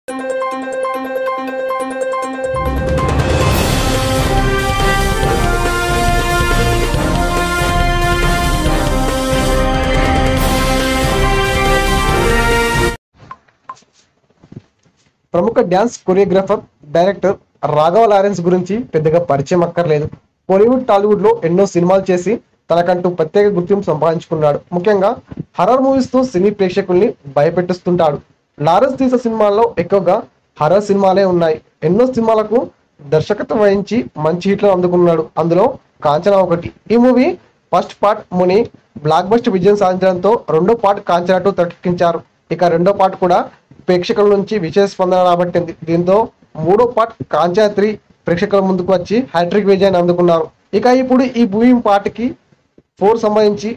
ప్రముఖ dance choreographer director Raghava Lawrence గురించి పెద్దగా పరిచయం అక్కర్లేదు. బాలీవుడ్ టాలీవుడ్ లో ఎన్నో సినిమాలు చేసి తనకంటూ ప్రత్యేక గుర్తింపు సంపాదించుకున్నాడు. ముఖ్యంగా హర్రర్ మూవీస్ తో సినీ ప్రేక్షకుల్ని భయపెట్టిస్తుంటాడు. లారెన్స్ తీసిన సినిమాల్లో ఎక్కువగా హర్రర్ సినిమాలే ఉన్నాయి. ఎన్నో సినిమాలకు దర్శకత్వం వహించి మంచి హిట్లు అందుకున్నాడు. అందులో కాంచనా ఒకటి. ఈ మూవీ ఫస్ట్ పార్ట్ ముని బ్లాక్ బస్టర్ విజయం సాధించడంతో రెండో పార్ట్ కాంచనా 2 తెరకెక్కించారు. ఇక రెండో పార్ట్ కూడా ప్రేక్షకుల నుంచి విశేష స్పందన రాబట్టింది. దీంతో మూడో పార్ట్ కాంచనా 3 ప్రేక్షకుల ముందుకు వచ్చి హ్యాట్రిక్ విజయాన్ని అందుకున్నారు. ఇక ఇప్పుడు ఈ మూవీ పార్ట్ కి 4 సంబంధించి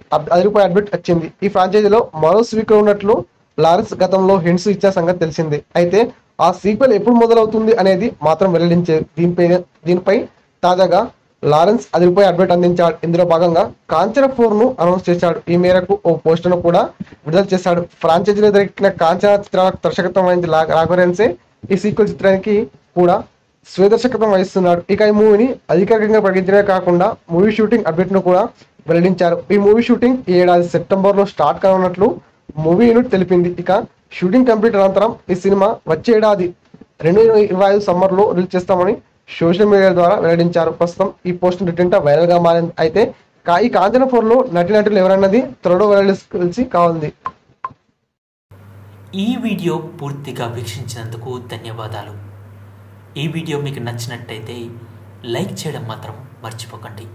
రూపాయల అడ్మిట్ వచ్చింది. ఈ ఫ్రాంచైజీలో మరో సీక్వెల్ ఉన్నట్లు లారెన్స్ గతంలో హింట్స్ ఇచ్చే సంగతి తెలిసిందే. అయితే ఆ సీక్వెల్ ఎప్పుడు మొదలవుతుంది అనేది మాత్రం వెల్లడించేది. దీనిపై తాజాగా లారెన్స్ రూపాయల అడ్మిట్ అందించాడు. ఇందులో భాగంగా కాంచనా 4 ను అనౌన్స్ చేశాడు. ఈ మేరకు ఓ పోస్టర్ ను కూడా విడుదల చేశాడు. ఫ్రాంచైజీలో దొరికిన కాంచనా చిత్రాలకు దర్శకత్వం వహించిన రాఘవరెన్సే ఈ సీక్వెల్ చిత్రానికి కూడా స్వదర్శకత్వం వహిస్తున్నాడు. ఇక ఈ మూవీని అధికారికంగా ప్రకటించడమే కాకుండా మూవీ షూటింగ్ అప్డేట్ ను కూడా వెల్లడించారు. ఈ మూవీ షూటింగ్ ఈ ఏడాది సెప్టెంబర్ లో స్టార్ట్ కానున్నట్లు మూవీ యూనిట్ తెలిపింది. ఇక షూటింగ్ కంప్లీట్ అనంతరం ఈ సినిమా వచ్చే ఏడాది 2025 సమ్మర్ లో రిలీజ్ చేస్తామని సోషల్ మీడియా ద్వారా వెల్లడించారు. ప్రస్తుతం ఈ పోస్ట్ నెట్టింట వైరల్ గా మారింది. అయితే ఈ కాంచనా 4 లో నటులు ఎవరన్నది త్వరలో వెల్లడించాల్సి కావాలి. ఈ వీడియో పూర్తిగా వీక్షించినందుకు ధన్యవాదాలు. ఈ వీడియో మీకు నచ్చినట్టయితే లైక్ చేయడం మాత్రం మర్చిపోకండి.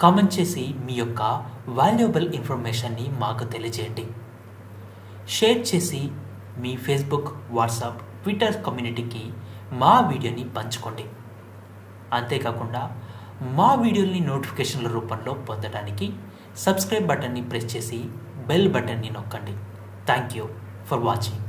కామెంట్ చేసి మీ యొక్క వాల్యుబుల్ ఇన్ఫర్మేషన్ని మాకు తెలియజేయండి. షేర్ చేసి మీ ఫేస్బుక్, వాట్సాప్, ట్విట్టర్ కమ్యూనిటీకి మా వీడియోని పంచుకోండి. అంతేకాకుండా మా వీడియోని నోటిఫికేషన్ల రూపంలో పొందడానికి సబ్స్క్రైబ్ బటన్ని ప్రెస్ చేసి బెల్ బటన్ని నొక్కండి. Thank you for watching.